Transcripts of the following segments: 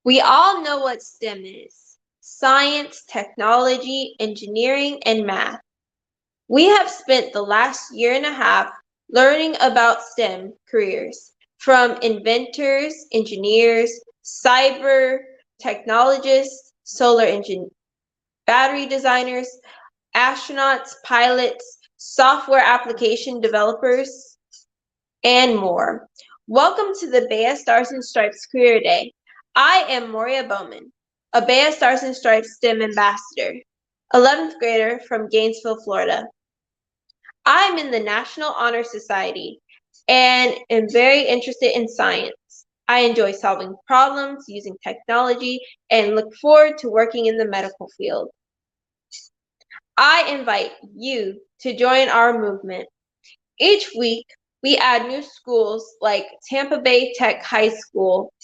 We all know what STEM is: science, technology, engineering, and math. We have spent the last year and a half learning about STEM careers, from inventors, engineers, cyber technologists, battery designers, astronauts, pilots, software application developers, and more. Welcome to the BEYA Stars and Stripes Career Day. I am Moria Bowman, a BEYA Stars and Stripes STEM ambassador, 11th grader from Gainesville, Florida. I'm in the National Honor Society and am very interested in science. I enjoy solving problems using technology and look forward to working in the medical field. I invite you to join our movement. Each week, we add new schools like Tampa Bay Tech High School.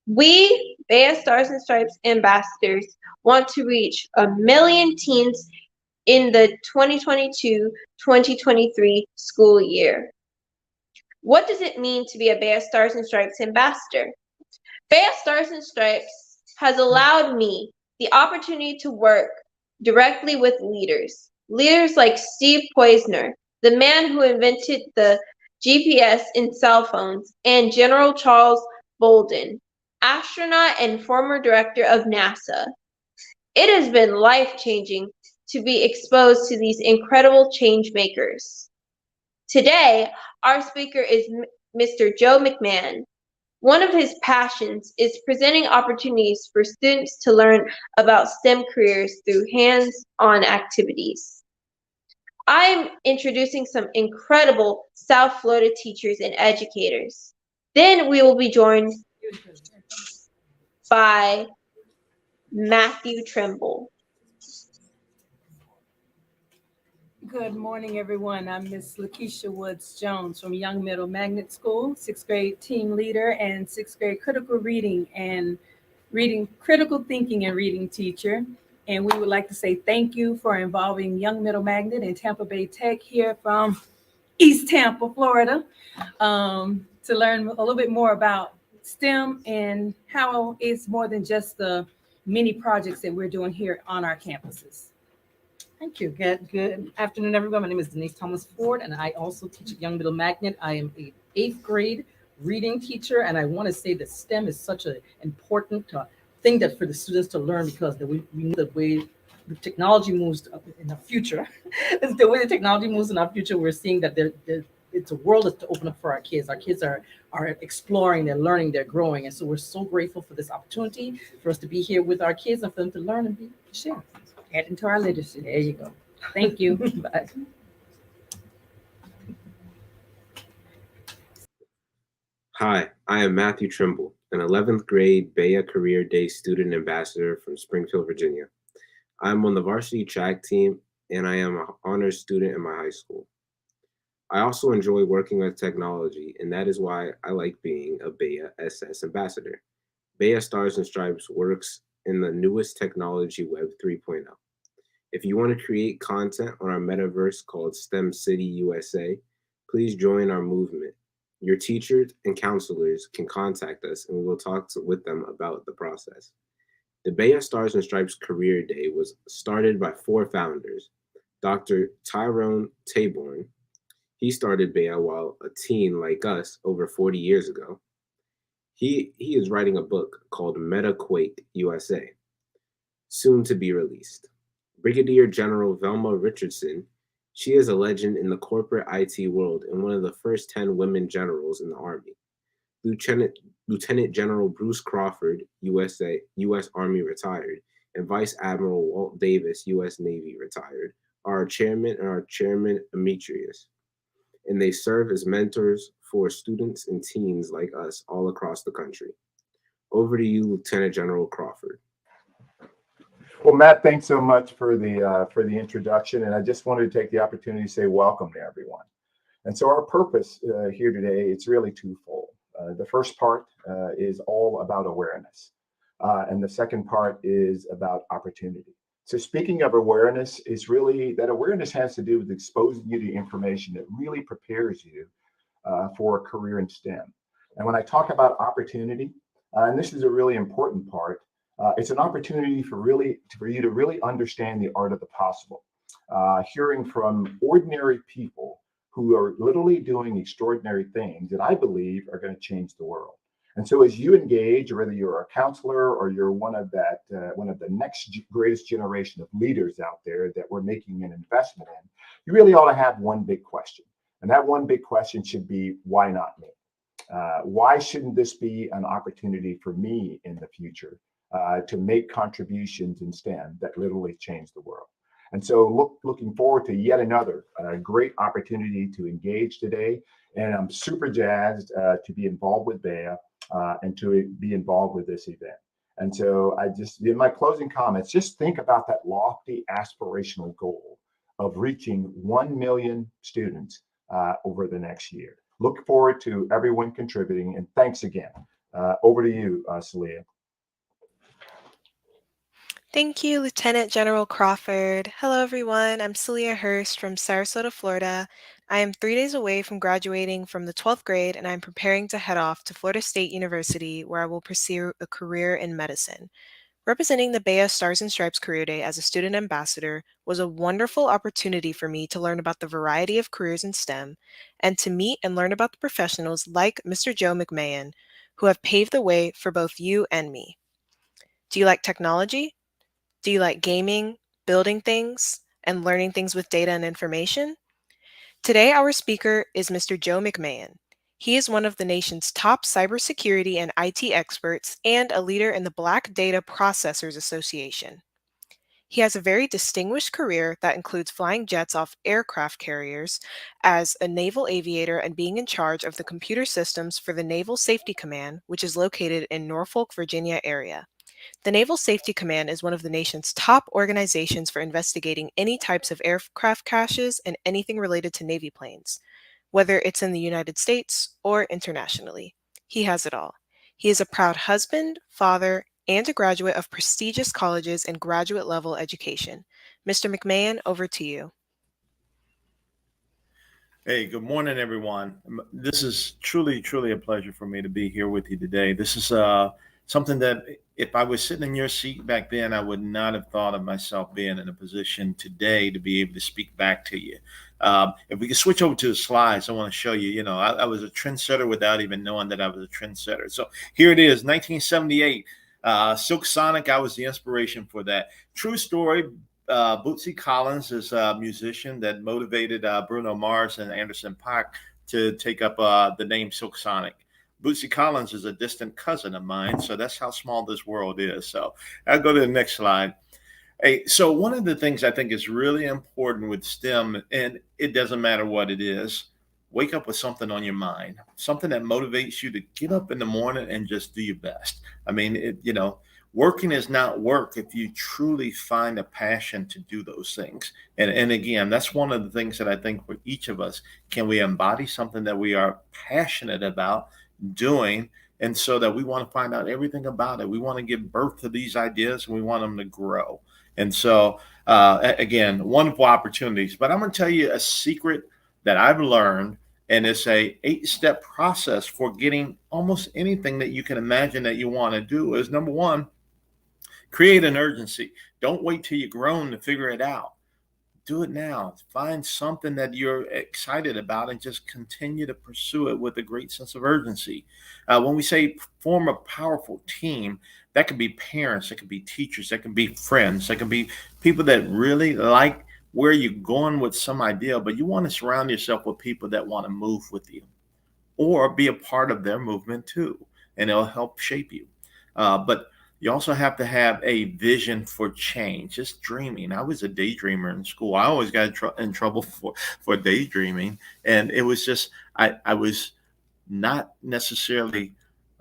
We, BEYA Stars and Stripes ambassadors, want to reach 1 million teens in the 2022-2023 school year. What does it mean to be a BEYA Stars and Stripes ambassador? BEYA Stars and Stripes has allowed me the opportunity to work directly with leaders like Steve Poizner, the man who invented the GPS in cell phones, and General Charles Bolden, astronaut and former director of NASA. It has been life-changing to be exposed to these incredible change makers. Today, our speaker is Mr. Joe McMahon. One of his passions is presenting opportunities for students to learn about STEM careers through hands-on activities. I'm introducing some incredible South Florida teachers and educators. Then we will be joined by Matthew Trimble. Good morning, everyone. I'm Miss Lakeisha Woods Jones from Young Middle Magnet School, 6th grade team leader and 6th grade critical thinking and reading teacher. And we would like to say thank you for involving Young Middle Magnet and Tampa Bay Tech here from East Tampa, Florida, to learn a little bit more about STEM and how it's more than just the many projects that we're doing here on our campuses. Thank you. Good afternoon, everyone. My name is Denise Thomas Ford, and I also teach at Young Middle Magnet. I am a 8th grade reading teacher, and I want to say that STEM is such an important thing that for the students to learn, because we know the way the technology moves in the future. The way the technology moves in our future, we're seeing that it's a world that's to open up for our kids. Our kids are exploring, they're learning, they're growing, and so we're so grateful for this opportunity for us to be here with our kids and for them to learn and share. Adding to our literacy. There you go. Thank you. Bye. Hi, I am Matthew Trimble, an 11th grade BEYA Career Day student ambassador from Springfield, Virginia. I'm on the varsity track team, and I am an honors student in my high school. I also enjoy working with technology, and that is why I like being a BEYA SS ambassador. BEYA Stars and Stripes works in the newest technology Web 3.0. If you want to create content on our metaverse called STEM City USA, please join our movement. Your teachers and counselors can contact us, and we will talk with them about the process. The BEYA Stars and Stripes Career Day was started by 4 founders. Dr. Tyrone Taborn, he started BEYA while a teen like us over 40 years ago. He is writing a book called MetaQuake USA, soon to be released. Brigadier General Velma Richardson, she is a legend in the corporate IT world and one of the first 10 women generals in the Army. Lieutenant General Bruce Crawford, U.S. Army retired, and Vice Admiral Walt Davis, U.S. Navy retired, are our chairman and our chairman emeritus, and they serve as mentors for students and teens like us all across the country. Over to you, Lieutenant General Crawford. Well, Matt, thanks so much for the introduction, and I just wanted to take the opportunity to say welcome to everyone. And so our purpose here today, it's really twofold. The first part is all about awareness, and the second part is about opportunity. So speaking of awareness, is really that awareness has to do with exposing you to information that really prepares you for a career in STEM. And when I talk about opportunity, and this is a really important part, it's an opportunity for you to really understand the art of the possible. Hearing from ordinary people who are literally doing extraordinary things that I believe are going to change the world. And so as you engage, whether you're a counselor or you're one of the next greatest generation of leaders out there that we're making an investment in, you really ought to have one big question. And that one big question should be, why not me? Why shouldn't this be an opportunity for me in the future to make contributions in STEM that literally change the world? And so looking forward to yet another great opportunity to engage today. And I'm super jazzed to be involved with BEYA and to be involved with this event. And so in my closing comments, just think about that lofty aspirational goal of reaching 1 million students over the next year. Look forward to everyone contributing, and thanks again. Over to you, Celia. Thank you, Lieutenant General Crawford. Hello, everyone. I'm Celia Hurst from Sarasota, Florida. I am 3 days away from graduating from the 12th grade, and I'm preparing to head off to Florida State University, where I will pursue a career in medicine. Representing the BEYA Stars and Stripes Career Day as a student ambassador was a wonderful opportunity for me to learn about the variety of careers in STEM and to meet and learn about the professionals like Mr. Joe McMahon, who have paved the way for both you and me. Do you like technology? Do you like gaming, building things, and learning things with data and information? Today, our speaker is Mr. Joe McMahon. He is one of the nation's top cybersecurity and IT experts and a leader in the Black Data Processors Association. He has a very distinguished career that includes flying jets off aircraft carriers as a naval aviator and being in charge of the computer systems for the Naval Safety Command, which is located in Norfolk, Virginia area. The Naval Safety Command is one of the nation's top organizations for investigating any types of aircraft crashes and anything related to Navy planes, whether it's in the United States or internationally. He has it all. He is a proud husband, father, and a graduate of prestigious colleges and graduate level education. Mr. McMahon, over to you. Hey, good morning, everyone. This is truly, truly a pleasure for me to be here with you today. This is something that if I was sitting in your seat back then, I would not have thought of myself being in a position today to be able to speak back to you. If we could switch over to the slides, I want to show you, I was a trendsetter without even knowing that I was a trendsetter. So here it is, 1978, Silk Sonic, I was the inspiration for that. True story. Bootsy Collins is a musician that motivated Bruno Mars and Anderson .Paak to take up the name Silk Sonic. Bootsy Collins is a distant cousin of mine, so that's how small this world is. So I'll go to the next slide. Hey, so one of the things I think is really important with STEM, and it doesn't matter what it is, wake up with something on your mind, something that motivates you to get up in the morning and just do your best. I mean, working is not work if you truly find a passion to do those things. And again, that's one of the things that I think for each of us, can we embody something that we are passionate about doing, and so that we want to find out everything about it. We want to give birth to these ideas and we want them to grow. And so again, wonderful opportunities. But I'm going to tell you a secret that I've learned, and it's a 8-step process for getting almost anything that you can imagine that you want to do. Is number one, create an urgency. Don't wait till you're grown to figure it out. Do it now. Find something that you're excited about and just continue to pursue it with a great sense of urgency. When we say form a powerful team, that could be parents, that could be teachers, that can be friends, that can be people that really like where you're going with some idea, but you want to surround yourself with people that want to move with you or be a part of their movement too, and it'll help shape you. But you also have to have a vision for change, just dreaming. I was a daydreamer in school. I always got in trouble for daydreaming. And it was just, I was not necessarily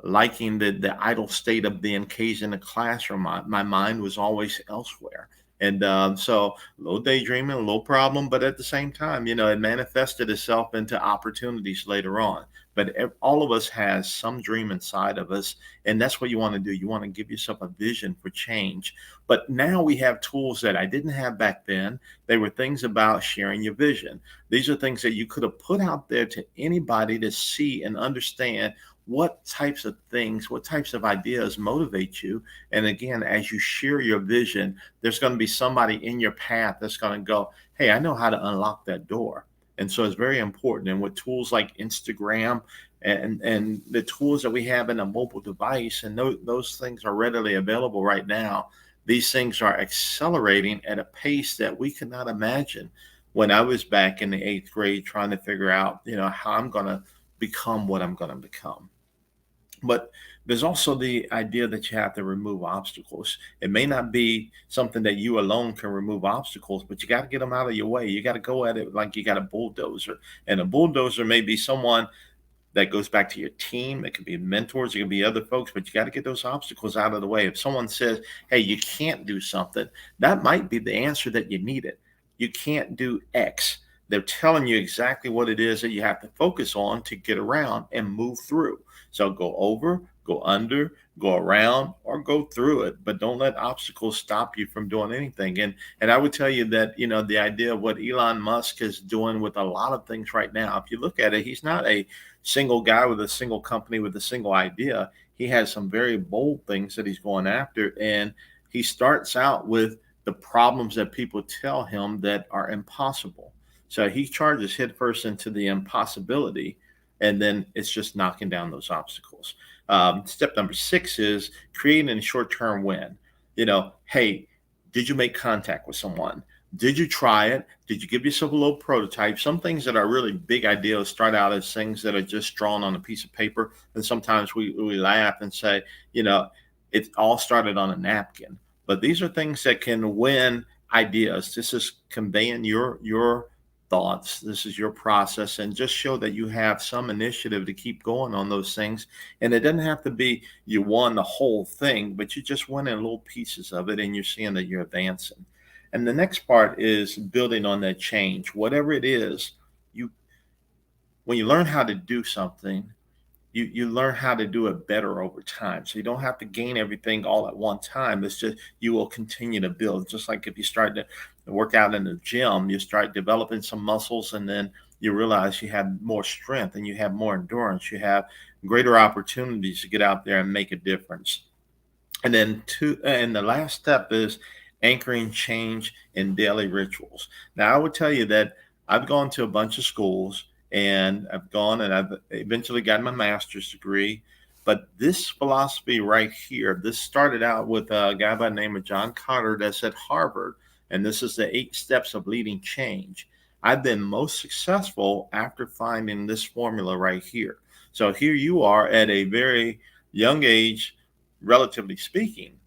liking the idle state of being caged in the classroom. My mind was always elsewhere. And so a little daydreaming, a little problem, but at the same time, it manifested itself into opportunities later on. But all of us has some dream inside of us, and that's what you want to do. You want to give yourself a vision for change. But now we have tools that I didn't have back then. They were things about sharing your vision. These are things that you could have put out there to anybody to see and understand what types of things, what types of ideas motivate you. And again, as you share your vision, there's going to be somebody in your path that's going to go, hey, I know how to unlock that door. And so it's very important. And with tools like Instagram and the tools that we have in a mobile device, and those things are readily available right now, these things are accelerating at a pace that we could not imagine when I was back in the 8th grade trying to figure out, how I'm going to become what I'm going to become. But there's also the idea that you have to remove obstacles. It may not be something that you alone can remove obstacles, but you got to get them out of your way. You got to go at it like you got a bulldozer. And a bulldozer may be someone that goes back to your team. It could be mentors, it could be other folks, but you got to get those obstacles out of the way. If someone says, hey, you can't do something, that might be the answer that you needed. You can't do X. They're telling you exactly what it is that you have to focus on to get around and move through. So go over, go under, go around, or go through it, but don't let obstacles stop you from doing anything. And I would tell you that, the idea of what Elon Musk is doing with a lot of things right now, if you look at it, he's not a single guy with a single company with a single idea. He has some very bold things that he's going after. And he starts out with the problems that people tell him that are impossible. So he charges headfirst into the impossibility, and then it's just knocking down those obstacles. Step number 6 is creating a short-term win. Hey, did you make contact with someone? Did you try it? Did you give yourself a little prototype? Some things that are really big ideas start out as things that are just drawn on a piece of paper. And sometimes we laugh and say, it all started on a napkin. But these are things that can win ideas. This is conveying your thoughts. This is your process, and just show that you have some initiative to keep going on those things. And it doesn't have to be you won the whole thing, but you just went in little pieces of it, and you're seeing that you're advancing. And the next part is building on that change. Whatever it is, when you learn how to do something, you learn how to do it better over time. So you don't have to gain everything all at one time. It's just you will continue to build. Just like if you start to work out in the gym, you start developing some muscles, and then you realize you have more strength and you have more endurance. You have greater opportunities to get out there and make a difference. And then the last step is anchoring change in daily rituals. Now, I would tell you that I've gone to a bunch of schools, and I've gone and I've eventually gotten my master's degree. But this philosophy right here, this started out with a guy by the name of John Carter that's at Harvard. And this is the 8 steps of leading change. I've been most successful after finding this formula right here. So here you are at a very young age, relatively speaking.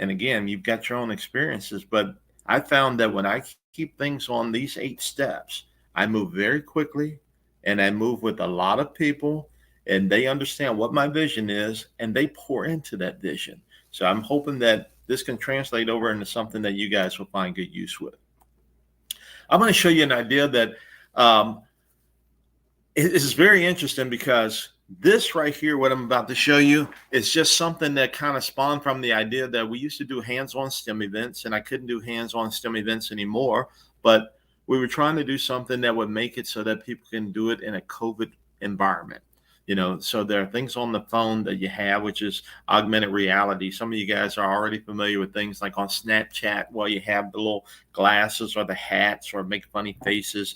And again, you've got your own experiences, but I found that when I keep things on these 8 steps, I move very quickly, and I move with a lot of people, and they understand what my vision is, and they pour into that vision. So I'm hoping that this can translate over into something that you guys will find good use with. I'm going to show you an idea that is very interesting, because this right here, what I'm about to show you, is just something that kind of spawned from the idea that we used to do hands-on STEM events, and I couldn't do hands-on STEM events anymore, but we were trying to do something that would make it so that people can do it in a COVID environment. So there are things on the phone that you have, which is augmented reality. Some of you guys are already familiar with things like on Snapchat, where you have the little glasses or the hats or make funny faces,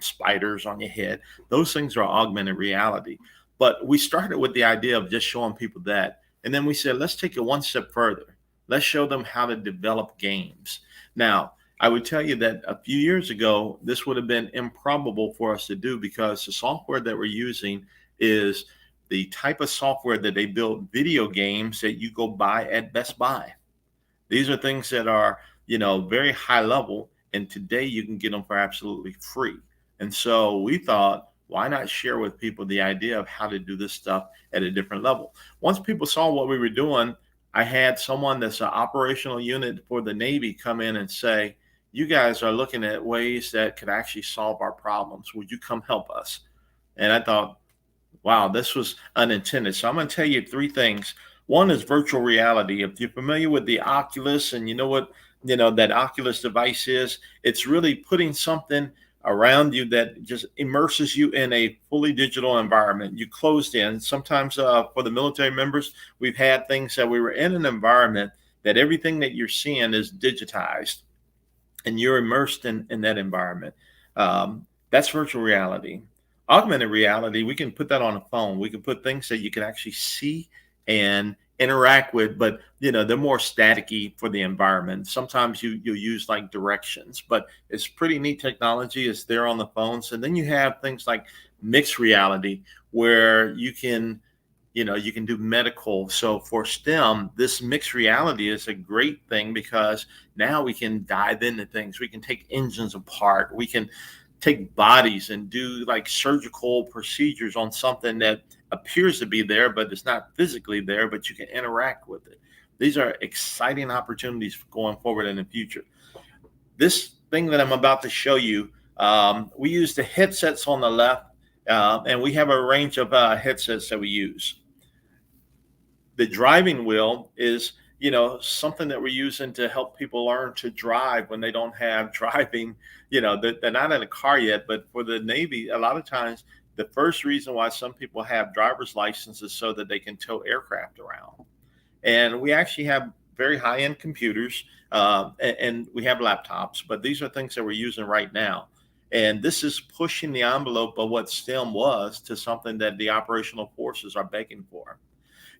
spiders on your head. Those things are augmented reality. But we started with the idea of just showing people that. And then we said, let's take it one step further. Let's show them how to develop games. Now, I would tell you that a few years ago, this would have been improbable for us to do, because the software that we're using is the type of software that they build video games that you go buy at Best Buy. These are things that are, very high level, and today you can get them for absolutely free. And so we thought, why not share with people the idea of how to do this stuff at a different level? Once people saw what we were doing, I had someone that's an operational unit for the Navy come in and say, you guys are looking at ways that could actually solve our problems. Would you come help us? And I thought, wow, this was unintended. So I'm going to tell you 3 things. One is virtual reality. If you're familiar with the Oculus, and you know what, that Oculus device is, it's really putting something around you that just immerses you in a fully digital environment. You closed in. Sometimes for the military members, we've had things that we were in an environment that everything that you're seeing is digitized and you're immersed in that environment. That's virtual reality. Augmented reality, we can put that on a phone. We can put things that you can actually see and interact with, but they're more staticky for the environment. Sometimes you'll use like directions, but it's pretty neat technology. It's there on the phones. And then you have things like mixed reality where you can do medical. So for STEM, this mixed reality is a great thing because now we can dive into things. We can take engines apart. We can take bodies and do like surgical procedures on something that appears to be there, but it's not physically there, but you can interact with it. These are exciting opportunities going forward in the future. This thing that I'm about to show you, we use the headsets on the left, and we have a range of headsets that we use. The driving wheel is something that we're using to help people learn to drive when they don't have driving. They're not in a car yet, but for the Navy, a lot of times the first reason why some people have driver's licenses so that they can tow aircraft around. And we actually have very high-end computers and we have laptops, but these are things that we're using right now. And this is pushing the envelope of what STEM was to something that the operational forces are begging for.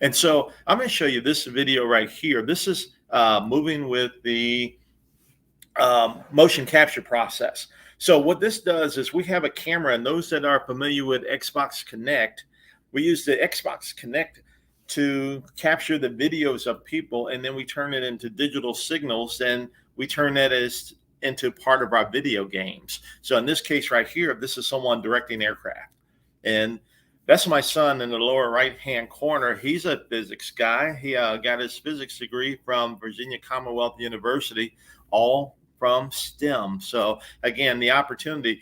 And so I'm going to show you this video right here. This is moving with the motion capture process. So what this does is we have a camera, and those that are familiar with Xbox Connect, we use the Xbox Connect to capture the videos of people, and then we turn it into digital signals, and we turn that into part of our video games. So in this case right here, this is someone directing aircraft. And that's my son in the lower right-hand corner. He's a physics guy. He got his physics degree from Virginia Commonwealth University, all from STEM. So again, the opportunity,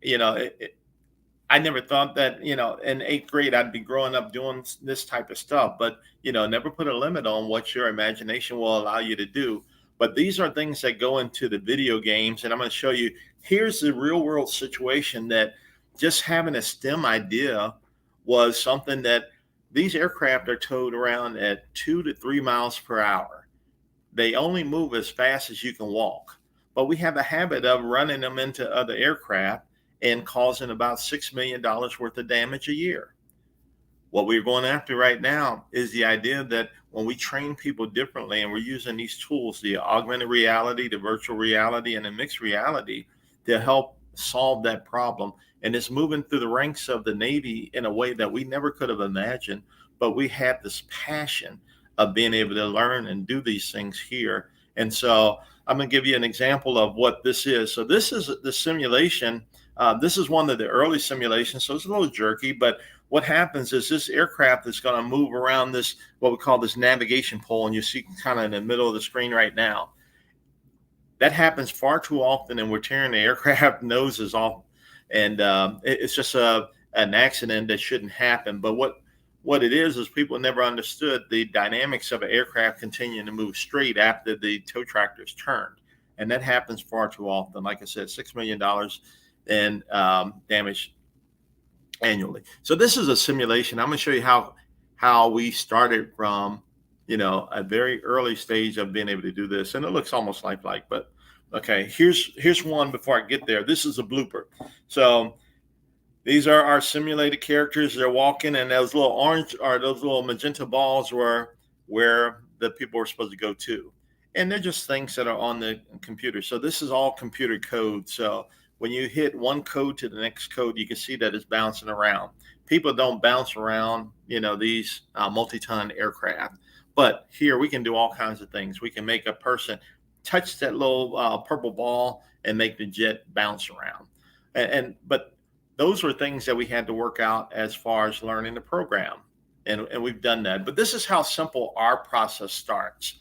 I never thought that, in 8th grade, I'd be growing up doing this type of stuff, but, never put a limit on what your imagination will allow you to do. But these are things that go into the video games. And I'm going to show you, here's the real world situation that just having a STEM idea was something that these aircraft are towed around at 2 to 3 miles per hour. They only move as fast as you can walk, but we have a habit of running them into other aircraft and causing about $6 million worth of damage a year. What we're going after right now is the idea that when we train people differently and we're using these tools, the augmented reality, the virtual reality, and the mixed reality to help solve that problem. And it's moving through the ranks of the Navy in a way that we never could have imagined, but we have this passion of being able to learn and do these things here. And so I'm going to give you an example of what this is. So this is the simulation. This is one of the early simulations, so it's a little jerky, but what happens is this aircraft is going to move around this, what we call this navigation pole, and you see kind of in the middle of the screen right now. That happens far too often, and we're tearing the aircraft noses off. And it's just an accident that shouldn't happen. But what it is people never understood the dynamics of an aircraft continuing to move straight after the tow tractor is turned. And that happens far too often. Like I said, $6 million in damage annually. So this is a simulation. I'm going to show you how we started from, a very early stage of being able to do this. And it looks almost lifelike, but okay, here's one before I get there. This is a blooper. So these are our simulated characters. They're walking, and those little orange or those little magenta balls were where the people were supposed to go to. And they're just things that are on the computer. So this is all computer code. So when you hit one code to the next code, you can see that it's bouncing around. People don't bounce around, these multi-ton aircraft. But here we can do all kinds of things. We can make a person touch that little purple ball and make the jet bounce around. But those were things that we had to work out as far as learning the program. And we've done that. But this is how simple our process starts.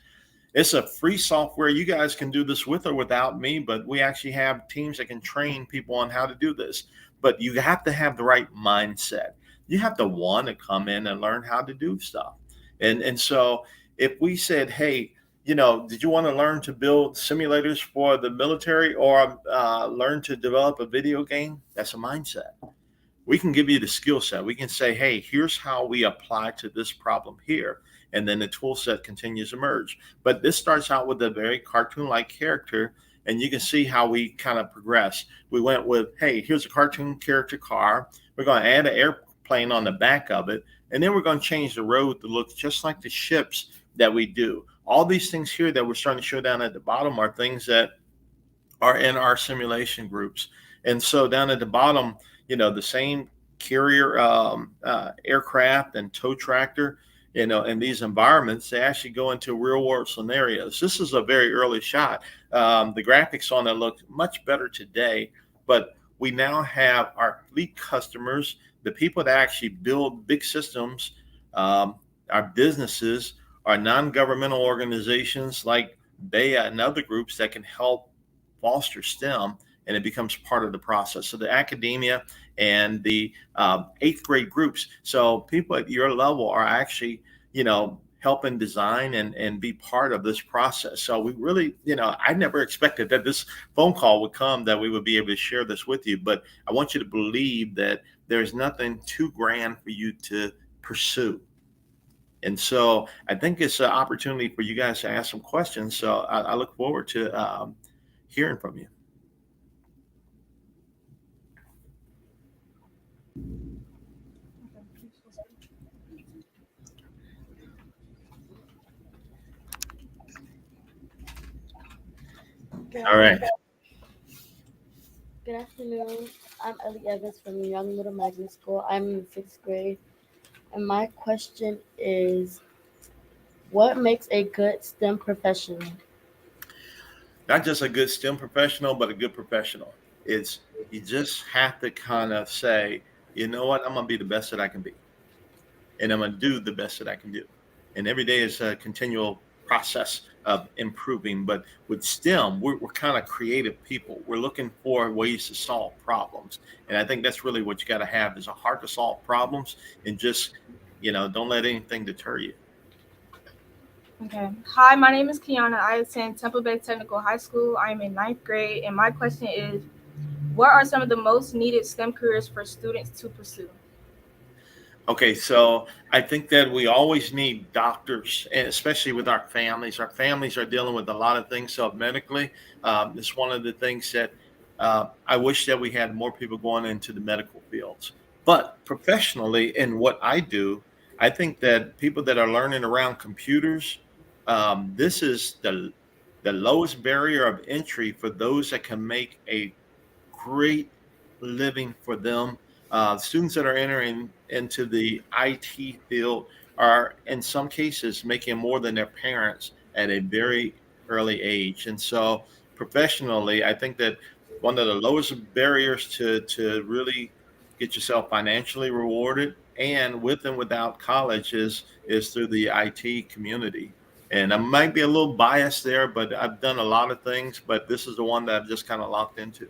It's a free software. You guys can do this with or without me, but we actually have teams that can train people on how to do this. But you have to have the right mindset. You have to want to come in and learn how to do stuff. And so if we said, hey, did you want to learn to build simulators for the military or learn to develop a video game? That's a mindset. We can give you the skill set. We can say, hey, here's how we apply to this problem here. And then the tool set continues to merge. But this starts out with a very cartoon-like character, and you can see how we kind of progress. We went with, hey, here's a cartoon character car. We're going to add an airplane on the back of it. And then we're going to change the road to look just like the ships that we do. All these things here that we're starting to show down at the bottom are things that are in our simulation groups. And so down at the bottom, the same carrier aircraft and tow tractor, in these environments, they actually go into real world scenarios. This is a very early shot. The graphics on it look much better today, but we now have our fleet customers, the people that actually build big systems, our businesses, our non-governmental organizations like BEYA and other groups that can help foster STEM, and it becomes part of the process. So the academia and the 8th grade groups. So people at your level are actually, helping design and be part of this process. So we really, I never expected that this phone call would come, that we would be able to share this with you. But I want you to believe that there's nothing too grand for you to pursue. And so I think it's an opportunity for you guys to ask some questions. So I look forward to hearing from you. All right. Good afternoon. I'm Ellie Evans from Young Middle Magnet School. I'm in 6th grade. And my question is, what makes a good STEM professional? Not just a good STEM professional, but a good professional. It's, you just have to kind of say, you know what, I'm going to be the best that I can be. And I'm going to do the best that I can do. And every day is a continual process of improving. But with STEM, we're kind of creative people. We're looking for ways to solve problems. And I think that's really what you got to have, is a heart to solve problems, and just, don't let anything deter you. Okay. Hi, my name is Kiana. I attend Temple Bay Technical High School. I am in 9th grade. And my question is, what are some of the most needed STEM careers for students to pursue? Okay, so I think that we always need doctors, and especially with our families. Our families are dealing with a lot of things self-medically. It's one of the things that I wish that we had more people going into the medical fields. But professionally, in what I do, I think that people that are learning around computers, this is the lowest barrier of entry for those that can make a great living for them. Students that are entering into the IT field are, in some cases, making more than their parents at a very early age. And so professionally, I think that one of the lowest barriers to really get yourself financially rewarded, and with and without college, is through the IT community. And I might be a little biased there, but I've done a lot of things, but this is the one that I've just kind of locked into.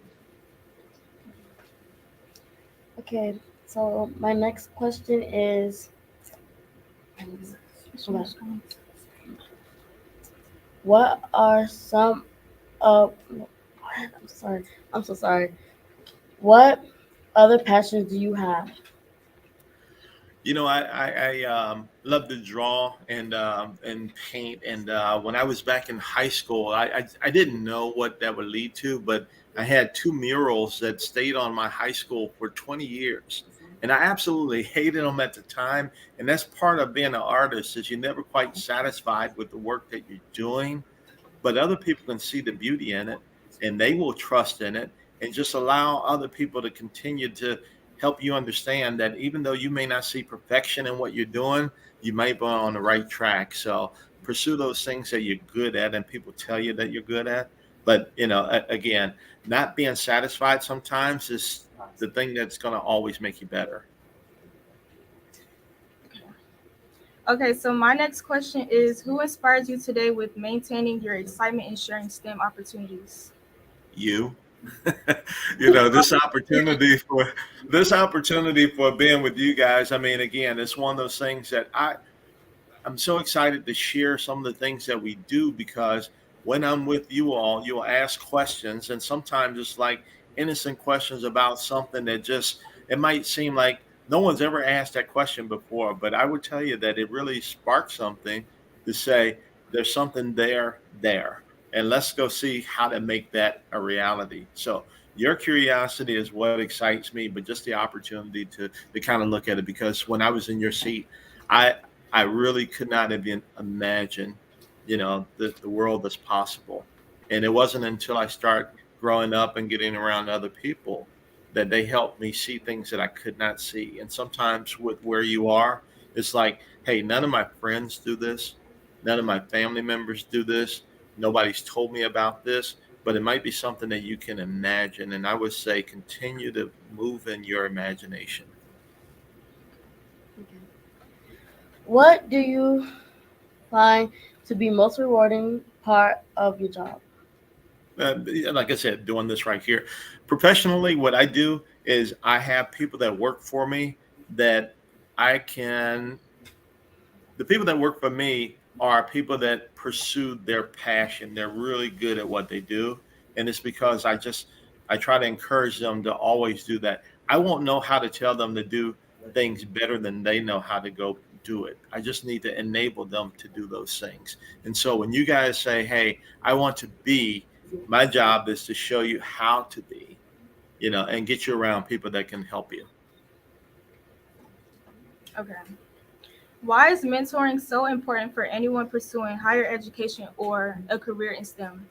Okay, so my next question is, what are some of, I'm so sorry. What other passions do you have? I love to draw and paint. And when I was back in high school, I didn't know what that would lead to, but I had 2 murals that stayed on my high school for 20 years. And I absolutely hated them at the time. And that's part of being an artist, is you're never quite satisfied with the work that you're doing, but other people can see the beauty in it, and they will trust in it, and just allow other people to continue to help you understand that even though you may not see perfection in what you're doing, you might be on the right track. So pursue those things that you're good at and people tell you that you're good at. But, again, not being satisfied sometimes is the thing that's going to always make you better. Okay, so my next question is, who inspires you today with maintaining your excitement and sharing STEM opportunities? You. This opportunity for being with you guys. I mean, again, it's one of those things that I'm so excited to share some of the things that we do, because when I'm with you all, you'll ask questions, and sometimes it's like innocent questions about something that just, it might seem like no one's ever asked that question before, but I would tell you that it really sparks something to say there's something there, and let's go see how to make that a reality. So your curiosity is what excites me, but just the opportunity to kind of look at it, because when I was in your seat, I I really could not have even imagined, the world that's possible. And it wasn't until I start growing up and getting around other people that they helped me see things that I could not see. And sometimes with where you are, it's like, hey, none of my friends do this, none of my family members do this, nobody's told me about this, but it might be something that you can imagine. And I would say continue to move in your imagination. Okay. What do you find to be most rewarding part of your job? Like I said, doing this right here. Professionally, what I do is I have people that work for me that I can, the people that work for me are people that pursue their passion. They're really good at what they do. And it's because I try to encourage them to always do that. I won't know how to tell them to do things better than they know how to go do it. I just need to enable them to do those things. And so when you guys say, hey, I want to be, my job is to show you how to be, and get you around people that can help you. Okay. Why is mentoring so important for anyone pursuing higher education or a career in STEM?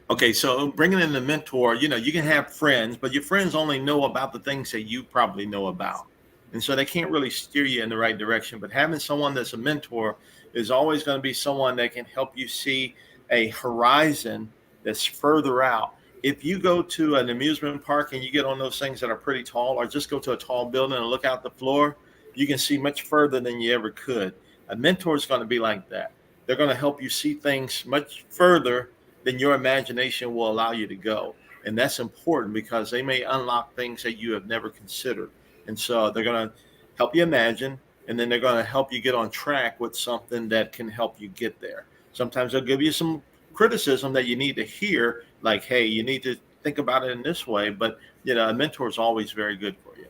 Okay, so bringing in the mentor, you can have friends, but your friends only know about the things that you probably know about. And so they can't really steer you in the right direction. But having someone that's a mentor is always going to be someone that can help you see a horizon that's further out. If you go to an amusement park and you get on those things that are pretty tall, or just go to a tall building and look out the floor, you can see much further than you ever could. A mentor is going to be like that. They're going to help you see things much further than your imagination will allow you to go. And that's important because they may unlock things that you have never considered. And so they're going to help you imagine, and then they're going to help you get on track with something that can help you get there. Sometimes they'll give you some criticism that you need to hear, like, hey, you need to think about it in this way. But, a mentor is always very good for you.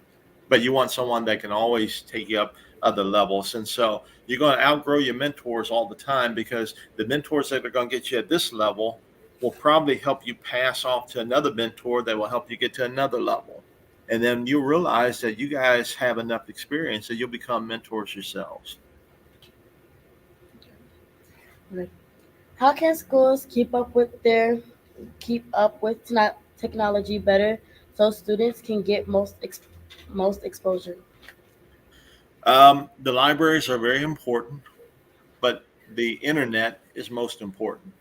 But you want someone that can always take you up other levels. And so you're going to outgrow your mentors all the time, because the mentors that are going to get you at this level will probably help you pass off to another mentor that will help you get to another level. And then you realize that you guys have enough experience that you'll become mentors yourselves. How can schools keep up with technology better so students can get most exposure? The libraries are very important, but the internet is most important.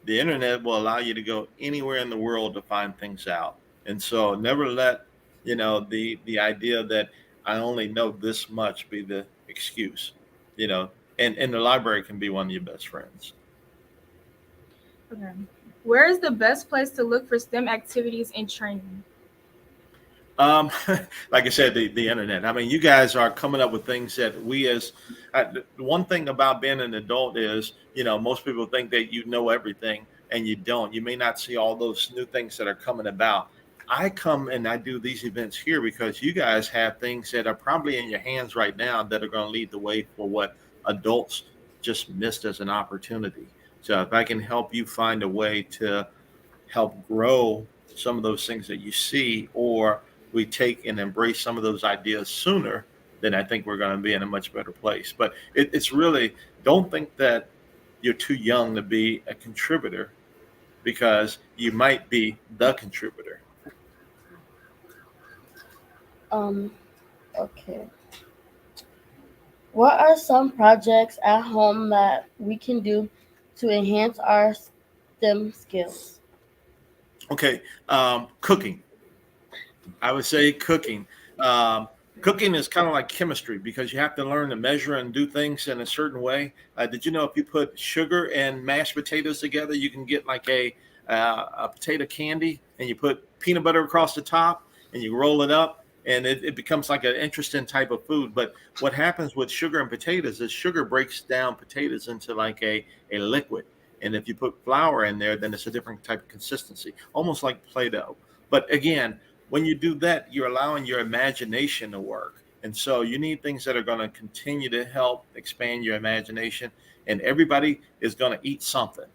The internet will allow you to go anywhere in the world to find things out. And so never let, the idea that I only know this much be the excuse, and the library can be one of your best friends. Okay. Where is the best place to look for STEM activities and training? Um, like I said, the internet. I mean, you guys are coming up with things that the one thing about being an adult is, most people think that you know everything, and you don't. You may not see all those new things that are coming about. I come and I do these events here because you guys have things that are probably in your hands right now that are going to lead the way for what adults just missed as an opportunity. So if I can help you find a way to help grow some of those things that you see, or we take and embrace some of those ideas sooner, then I think we're going to be in a much better place. But it's really, don't think that you're too young to be a contributor, because you might be the contributor. Okay. What are some projects at home that we can do to enhance our STEM skills? Okay, cooking. I would say cooking. Um, Cooking is kind of like chemistry, because you have to learn to measure and do things in a certain way. Did you know if you put sugar and mashed potatoes together, you can get like a potato candy, and you put peanut butter across the top and you roll it up and it becomes like an interesting type of food. But what happens with sugar and potatoes is sugar breaks down potatoes into like a liquid. And if you put flour in there, then it's a different type of consistency, almost like Play-Doh. But again, when you do that, you're allowing your imagination to work. And so you need things that are going to continue to help expand your imagination. And everybody is going to eat something.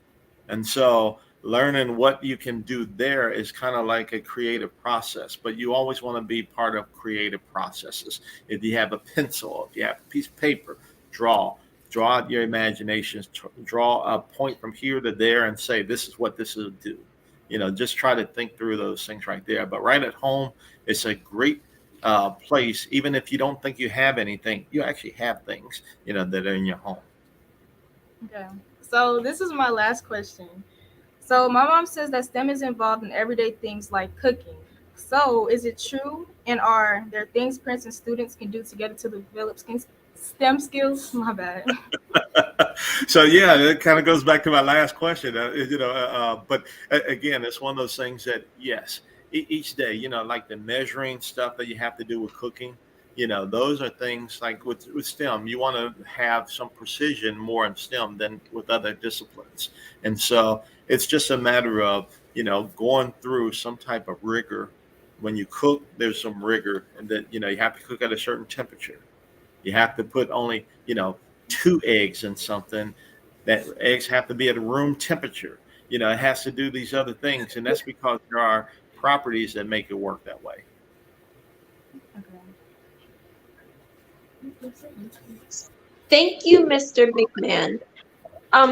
And so learning what you can do there is kind of like a creative process, but you always want to be part of creative processes. If you have a pencil, if you have a piece of paper, draw out your imaginations, draw a point from here to there and say, this is what this will do. Just try to think through those things right there. But right at home, it's a great place. Even if you don't think you have anything, you actually have things, that are in your home. Okay. So this is my last question. So my mom says that STEM is involved in everyday things like cooking. So is it true? And are there things parents and students can do together to develop STEM skills? My bad. So yeah, it kind of goes back to my last question. But again, it's one of those things that yes, each day, like the measuring stuff that you have to do with cooking. Those are things like with STEM, you want to have some precision more in STEM than with other disciplines. And so it's just a matter of, going through some type of rigor. When you cook, there's some rigor, and that, you have to cook at a certain temperature. You have to put only, 2 eggs in something. That eggs have to be at room temperature. It has to do these other things. And that's because there are properties that make it work that way. Thank you, Mr. McMahon.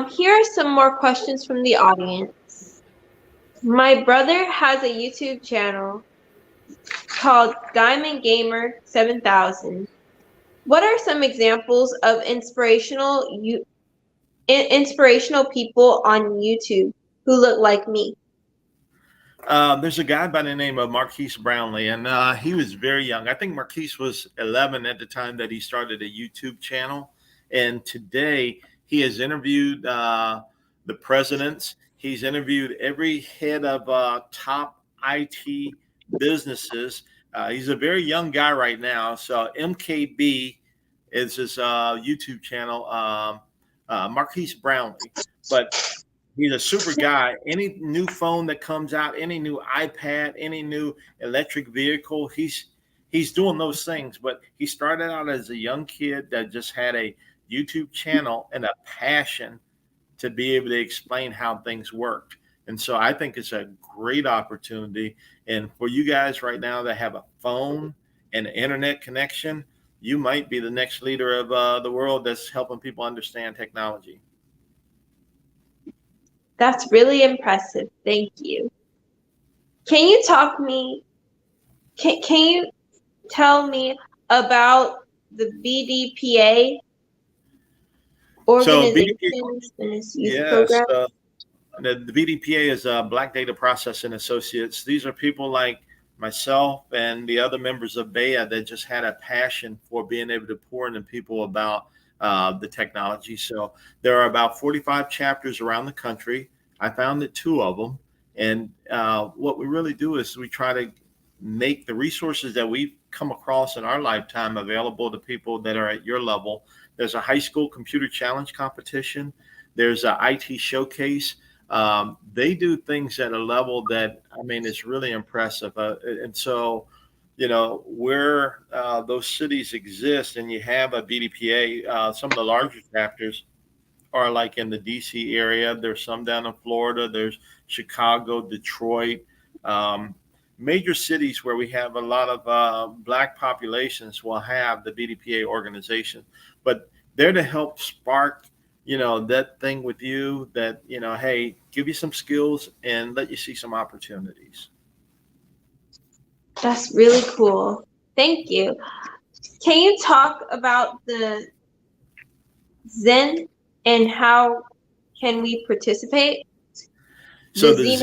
Here are some more questions from the audience. My brother has a YouTube channel called Diamond Gamer 7000. What are some examples of inspirational people on YouTube who look like me? There's a guy by the name of Marquise Brownlee, and he was very young. I think Marquise was 11 at the time that he started a YouTube channel. And today he has interviewed the presidents. He's interviewed every head of top IT businesses. He's a very young guy right now. So MKB is his YouTube channel, Marquise Brownlee. But he's a super guy. Any new phone that comes out, any new iPad, any new electric vehicle, he's doing those things. But he started out as a young kid that just had a YouTube channel and a passion to be able to explain how things worked. And so I think it's a great opportunity. And for you guys right now that have a phone and an internet connection, you might be the next leader of the world that's helping people understand technology. That's really impressive. Thank you. Can you tell me about the BDPA organizations and its youth program? The BDPA is Black Data Processing Associates. These are people like myself and the other members of BEYA that just had a passion for being able to pour into people about the technology. So there are about 45 chapters around the country. I founded 2 of them. And what we really do is we try to make the resources that we've come across in our lifetime available to people that are at your level. There's a high school computer challenge competition. There's an IT showcase. They do things at a level that, it's really impressive. And so, where those cities exist and you have a BDPA, some of the larger chapters are like in the DC area. There's some down in Florida. There's Chicago, Detroit, major cities where we have a lot of Black populations will have the BDPA organization. But they're to help spark, that thing with you that, hey, give you some skills and let you see some opportunities. That's really cool. Thank you. Can you talk about the Zen and how can we participate? So the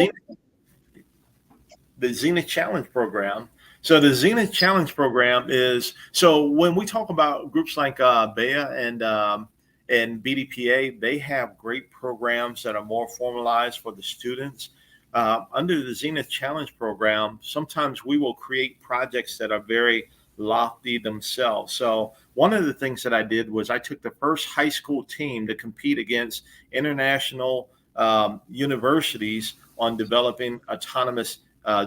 Zenith Challenge program. So the Zenith Challenge program is, so when we talk about groups like BEYA and BDPA, they have great programs that are more formalized for the students. under the Zenith Challenge program, sometimes we will create projects that are very lofty themselves. So one of the things that I did was I took the first high school team to compete against international universities on developing autonomous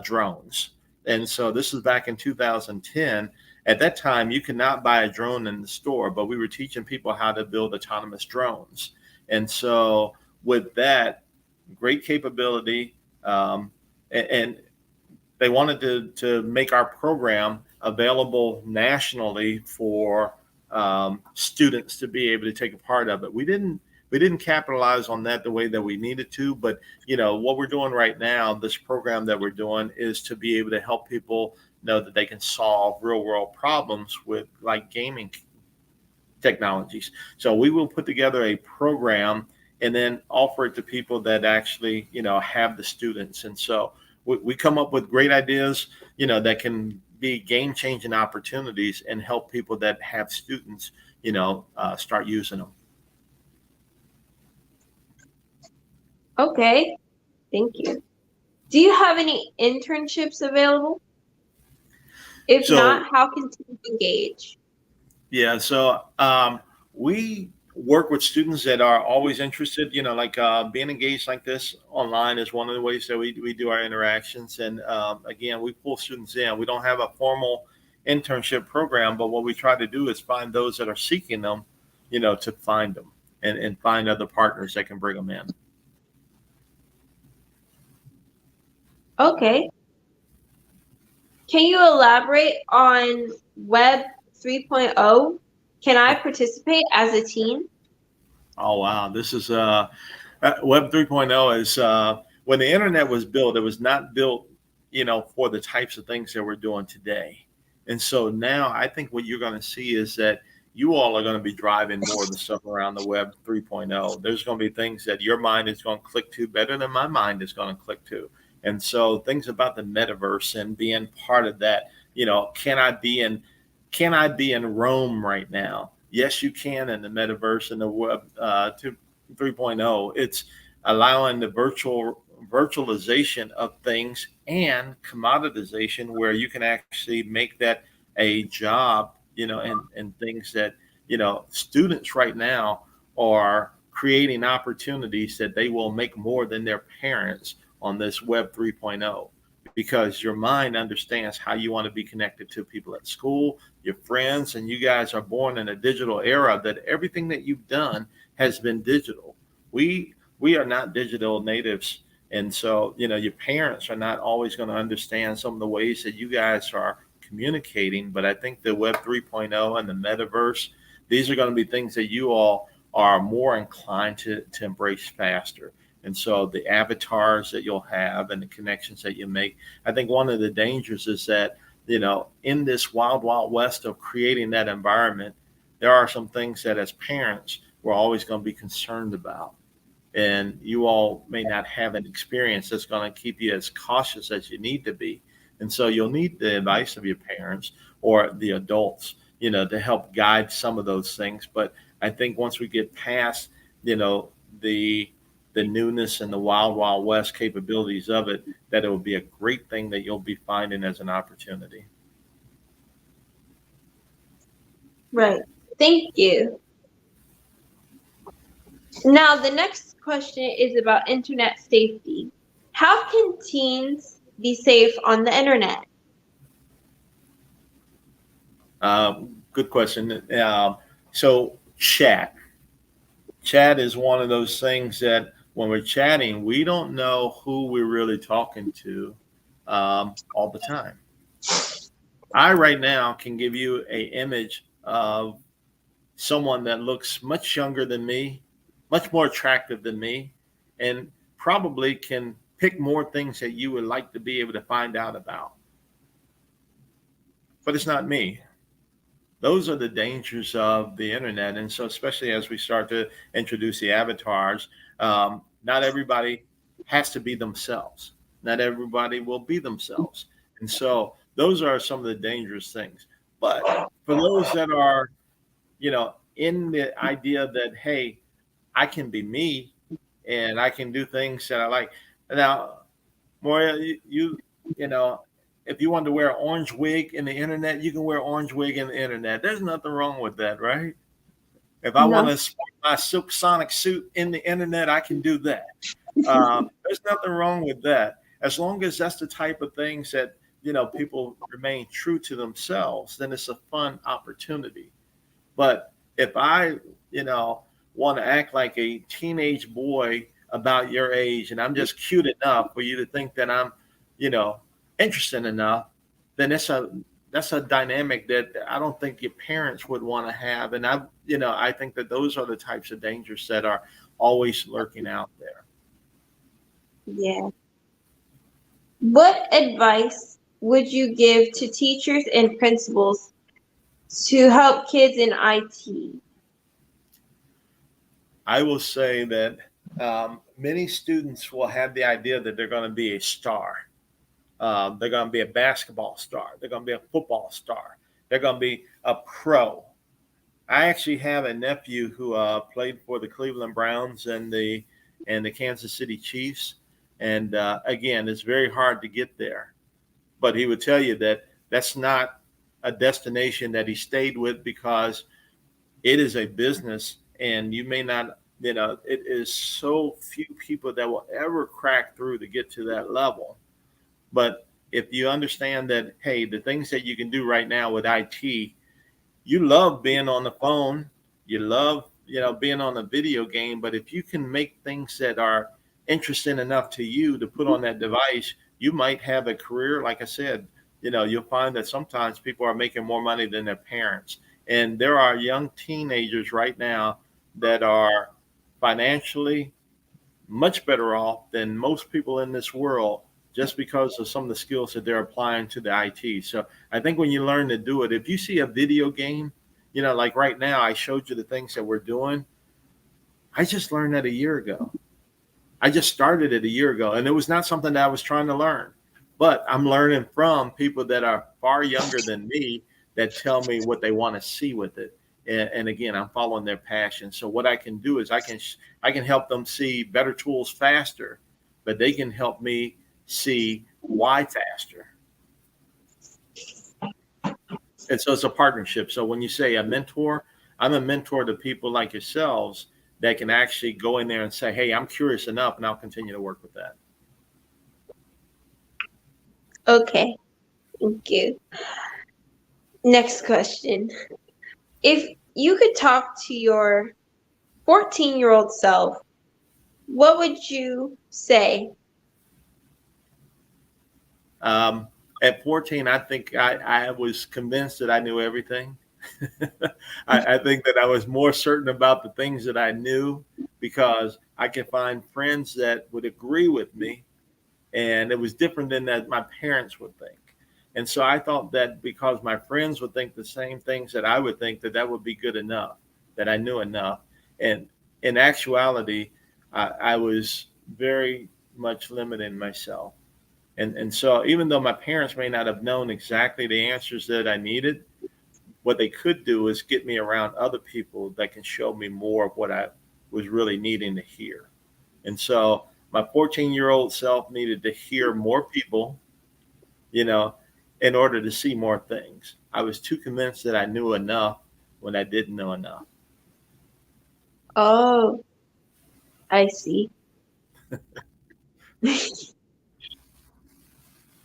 drones. And so this was back in 2010. At that time, you could not buy a drone in the store, but we were teaching people how to build autonomous drones. And so with that, great capability, and they wanted to make our program available nationally for students to be able to take a part of it. We didn't capitalize on that the way that we needed to, but what we're doing right now, this program that we're doing, is to be able to help people know that they can solve real world problems with like gaming technologies. So we will put together a program and then offer it to people that actually have the students. And so we come up with great ideas that can be game changing opportunities and help people that have students start using them. Okay, thank you. Do you have any internships available? If not, how can teams engage? Yeah, so we work with students that are always interested, like being engaged like this online is one of the ways that we do our interactions. And again, we pull students in. We don't have a formal internship program, but what we try to do is find those that are seeking them, to find them and find other partners that can bring them in. Okay. Can you elaborate on Web 3.0? Can I participate as a teen? Oh, wow. This is Web 3.0 is when the internet was built, it was not built, for the types of things that we're doing today. And so now I think what you're going to see is that you all are going to be driving more of the stuff around the Web 3.0. There's going to be things that your mind is going to click to better than my mind is going to click to. And so things about the metaverse and being part of that, can I be in Rome right now? Yes, you can in the metaverse and the Web 3.0. It's allowing the virtualization of things and commoditization where you can actually make that a job, and things that, students right now are creating opportunities that they will make more than their parents on this Web 3.0, because your mind understands how you want to be connected to people at school, your friends, and you guys are born in a digital era that everything that you've done has been digital. We are not digital natives. And so, your parents are not always going to understand some of the ways that you guys are communicating. But I think the Web 3.0 and the metaverse, these are going to be things that you all are more inclined to embrace faster. And so the avatars that you'll have and the connections that you make, I think one of the dangers is that, in this wild, wild west of creating that environment, there are some things that as parents, we're always going to be concerned about. And you all may not have an experience that's going to keep you as cautious as you need to be. And so you'll need the advice of your parents or the adults, to help guide some of those things. But I think once we get past, the newness and the wild, wild west capabilities of it, that it will be a great thing that you'll be finding as an opportunity. Right. Thank you. Now, the next question is about internet safety. How can teens be safe on the internet? Good question. So chat is one of those things that when we're chatting, we don't know who we're really talking to all the time. I right now can give you an image of someone that looks much younger than me, much more attractive than me, and probably can pick more things that you would like to be able to find out about. But it's not me. Those are the dangers of the internet. And so especially as we start to introduce the avatars, not everybody has to be themselves. Not everybody will be themselves. And so those are some of the dangerous things. But for those that are, in the idea that, hey, I can be me and I can do things that I like. Now, Moria, you know, if you want to wear an orange wig in the internet, you can wear orange wig in the internet. There's nothing wrong with that, right? If I want No. to sport my Silk Sonic suit in the internet, I can do that. There's nothing wrong with that. As long as that's the type of things that, people remain true to themselves, then it's a fun opportunity. But if I, you know, want to act like a teenage boy about your age and I'm just cute enough for you to think that I'm, you know, interested enough, then that's a dynamic that I don't think your parents would want to have. And I think that those are the types of dangers that are always lurking out there. Yeah. What advice would you give to teachers and principals to help kids in IT? I will say that many students will have the idea that they're going to be a star. They're going to be a basketball star. They're going to be a football star. They're going to be a pro. I actually have a nephew who played for the Cleveland Browns and the Kansas City Chiefs. And again, it's very hard to get there. But he would tell you that that's not a destination that he stayed with because it is a business and you may not, it is so few people that will ever crack through to get to that level. But if you understand that, hey, the things that you can do right now with IT, you love being on the phone, you love, being on a video game, but if you can make things that are interesting enough to you to put on that device, you might have a career. Like I said, you'll find that sometimes people are making more money than their parents. And there are young teenagers right now that are financially much better off than most people in this world just because of some of the skills that they're applying to the IT. So I think when you learn to do it, if you see a video game, like right now, I showed you the things that we're doing. I just learned that a year ago. I just started it a year ago, and it was not something that I was trying to learn. But I'm learning from people that are far younger than me that tell me what they want to see with it. And again, I'm following their passion. So what I can do is I can help them see better tools faster, but they can help me see why faster. And so it's a partnership. So when you say a mentor, I'm a mentor to people like yourselves that can actually go in there and say, hey, I'm curious enough, and I'll continue to work with that. Okay, thank you. Next question. If you could talk to your 14-year-old self, what would you say? At 14, I think I was convinced that I knew everything. I think that I was more certain about the things that I knew because I could find friends that would agree with me. And it was different than that my parents would think. And so I thought that because my friends would think the same things that I would think, that would be good enough, that I knew enough. And in actuality, I was very much limiting myself. And so even though my parents may not have known exactly the answers that I needed, what they could do is get me around other people that can show me more of what I was really needing to hear. And so my 14-year-old self needed to hear more people, in order to see more things. I was too convinced that I knew enough when I didn't know enough. Oh, I see.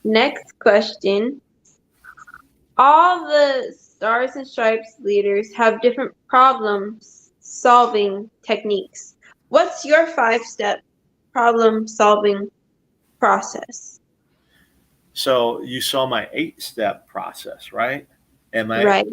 Next question. All the Stars and Stripes leaders have different problem-solving techniques. What's your 5-step problem-solving process? So you saw my 8-step process, right? Right.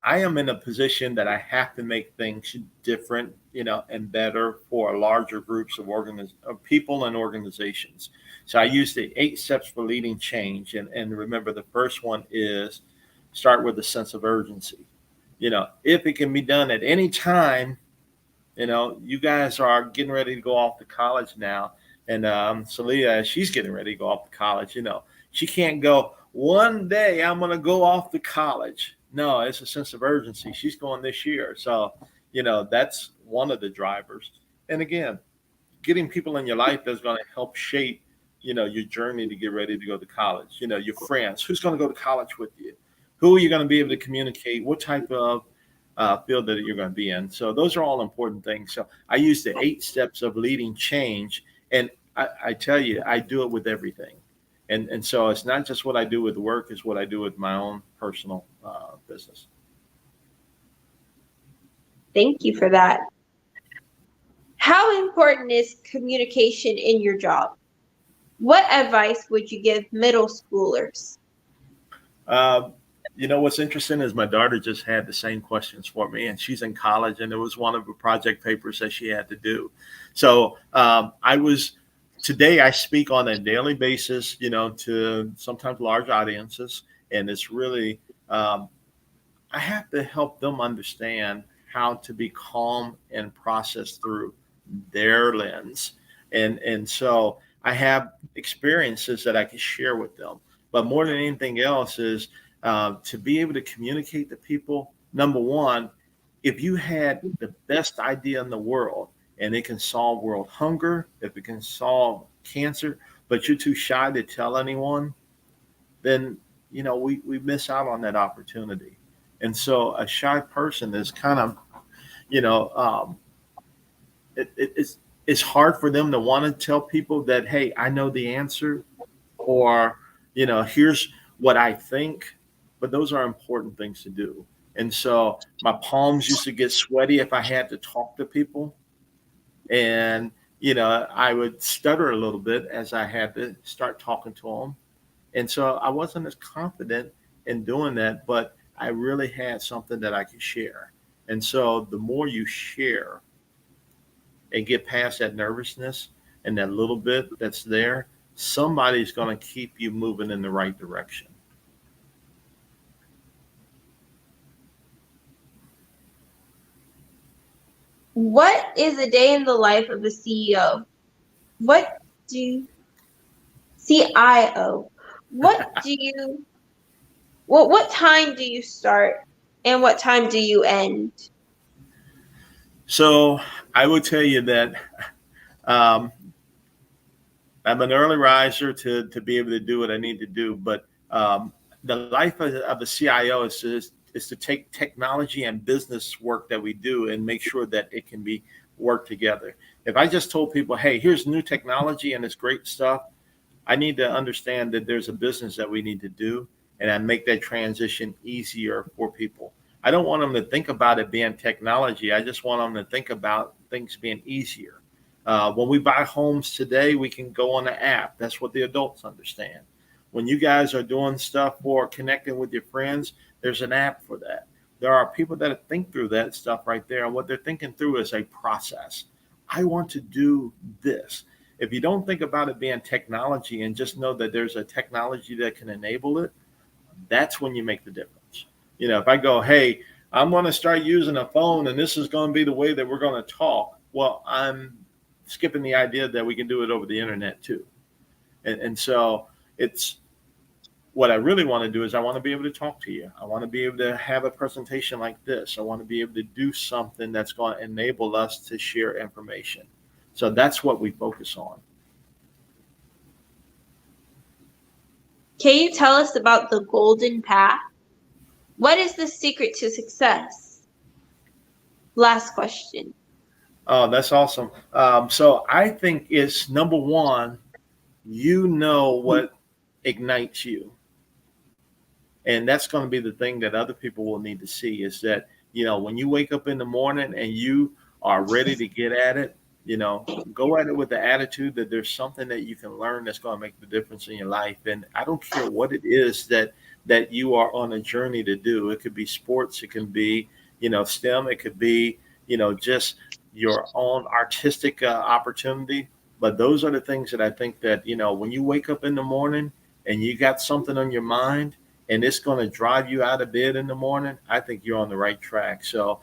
I am in a position that I have to make things different, and better for larger groups of people and organizations. So I use the 8 steps for leading change. And remember, the first one is start with a sense of urgency. If it can be done at any time, you guys are getting ready to go off to college now. And Celia, she's getting ready to go off to college. She can't go, one day I'm going to go off to college. No, it's a sense of urgency. She's going this year. So, that's one of the drivers. And again, getting people in your life that's going to help shape your journey to get ready to go to college. Your friends, who's going to go to college with you, who are you going to be able to communicate, what type of field that you're going to be in. So those are all important things. So I use the 8 steps of leading change, and I tell you, I do it with everything. And so it's not just what I do with work, it's what I do with my own personal business. Thank you for that. How important is communication in your job? What advice would you give middle schoolers? What's interesting is my daughter just had the same questions for me, and she's in college, and it was one of the project papers that she had to do. So today I speak on a daily basis, to sometimes large audiences, and it's really, I have to help them understand how to be calm and process through their lens. And so I have experiences that I can share with them. But more than anything else is to be able to communicate to people. Number one, if you had the best idea in the world and it can solve world hunger, if it can solve cancer, but you're too shy to tell anyone, then, we miss out on that opportunity. And so a shy person is kind of, it's hard for them to want to tell people that, hey, I know the answer, or, here's what I think. But those are important things to do. And so my palms used to get sweaty if I had to talk to people. And, I would stutter a little bit as I had to start talking to them. And so I wasn't as confident in doing that, but I really had something that I could share. And so the more you share and get past that nervousness and that little bit that's there, somebody's going to keep you moving in the right direction. What is a day in the life of a CEO? What time do you start and what time do you end? So I would tell you that I'm an early riser to be able to do what I need to do. But the life of a CIO is to take technology and business work that we do and make sure that it can be worked together. If I just told people, hey, here's new technology and it's great stuff, I need to understand that there's a business that we need to do, and I make that transition easier for people. I don't want them to think about it being technology. I just want them to think about things being easier. When we buy homes today, we can go on the app. That's what the adults understand. When you guys are doing stuff for connecting with your friends, there's an app for that. There are people that think through that stuff right there. And what they're thinking through is a process. I want to do this. If you don't think about it being technology and just know that there's a technology that can enable it, that's when you make the difference. If I go, hey, I'm going to start using a phone and this is going to be the way that we're going to talk. Well, I'm skipping the idea that we can do it over the internet too. And so it's, what I really want to do is I want to be able to talk to you. I want to be able to have a presentation like this. I want to be able to do something that's going to enable us to share information. So that's what we focus on. Can you tell us about the golden path? What is the secret to success? Last question. Oh, that's awesome. So I think it's number one, what ignites you. And that's going to be the thing that other people will need to see is that, when you wake up in the morning and you are ready to get at it, go at it with the attitude that there's something that you can learn that's going to make the difference in your life. And I don't care what it is that you are on a journey to do. It could be sports. It can be, STEM. It could be, just your own artistic opportunity. But those are the things that I think that, when you wake up in the morning and you got something on your mind and it's going to drive you out of bed in the morning, I think you're on the right track. So,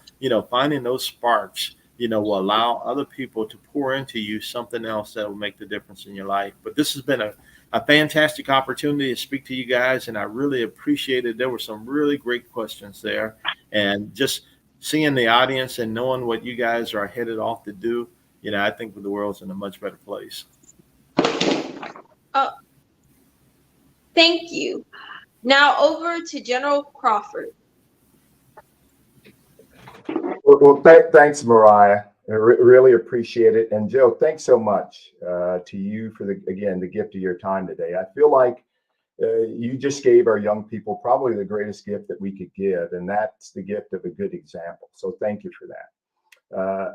finding those sparks, will allow other people to pour into you something else that will make the difference in your life. But this has been a fantastic opportunity to speak to you guys, and I really appreciate it. There were some really great questions there, and just seeing the audience and knowing what you guys are headed off to do, I think the world's in a much better place. Oh, thank you. Now over to General Crawford. Thanks, Mariah. I really appreciate it. And Joe, thanks so much to you for the gift of your time today. I feel like you just gave our young people probably the greatest gift that we could give, and that's the gift of a good example. So thank you for that.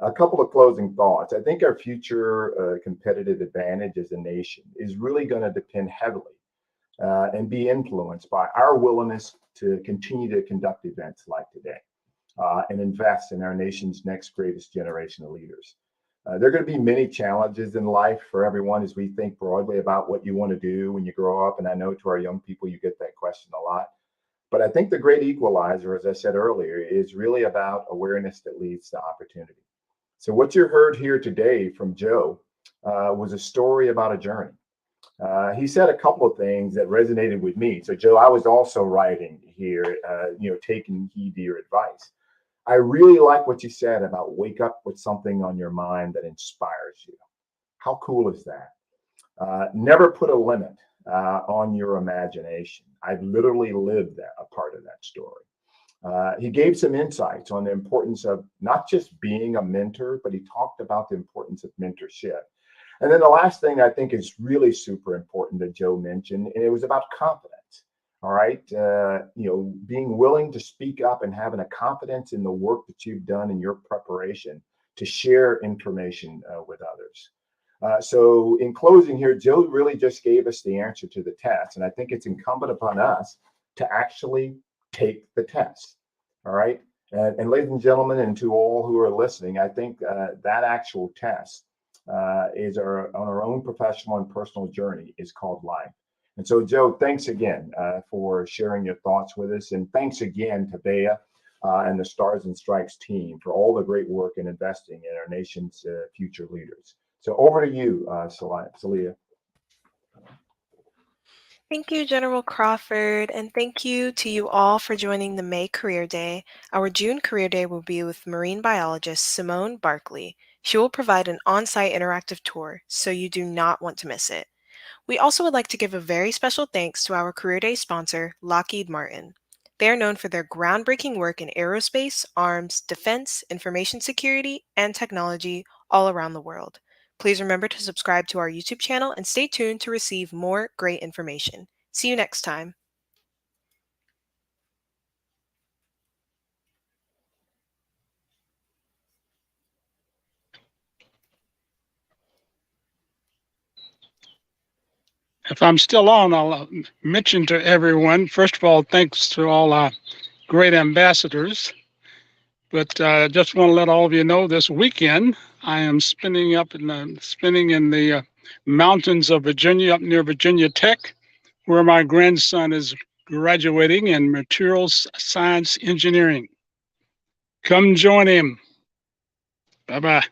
A couple of closing thoughts. I think our future competitive advantage as a nation is really going to depend heavily and be influenced by our willingness to continue to conduct events like today and invest in our nation's next greatest generation of leaders. There are going to be many challenges in life for everyone as we think broadly about what you want to do when you grow up. And I know to our young people, you get that question a lot. But I think the great equalizer, as I said earlier, is really about awareness that leads to opportunity. So what you heard here today from Joe was a story about a journey. He said a couple of things that resonated with me. So Joe, I was also writing here, taking heed to your advice. I really like what you said about wake up with something on your mind that inspires you. How cool is that? Never put a limit on your imagination. I've literally lived a part of that story. He gave some insights on the importance of not just being a mentor, but he talked about the importance of mentorship. And then the last thing I think is really super important that Joe mentioned, and it was about confidence. All right. Being willing to speak up and having a confidence in the work that you've done in your preparation to share information with others. So in closing here, Joe really just gave us the answer to the test. And I think it's incumbent upon us to actually take the test. All right. And ladies and gentlemen, and to all who are listening, I think that actual test is on our own professional and personal journey is called life. And so, Joe, thanks again for sharing your thoughts with us. And thanks again to BEYA and the Stars and Stripes team for all the great work in investing in our nation's future leaders. So over to you, Celia. Thank you, General Crawford, and thank you to you all for joining the May Career Day. Our June Career Day will be with marine biologist Simone Barkley. She will provide an on-site interactive tour, so you do not want to miss it. We also would like to give a very special thanks to our Career Day sponsor, Lockheed Martin. They are known for their groundbreaking work in aerospace, arms, defense, information security, and technology all around the world. Please remember to subscribe to our YouTube channel and stay tuned to receive more great information. See you next time. If I'm still on, I'll mention to everyone, first of all, thanks to all our great ambassadors. But I just want to let all of you know this weekend, I am spinning in the mountains of Virginia, up near Virginia Tech, where my grandson is graduating in materials science engineering. Come join him. Bye-bye.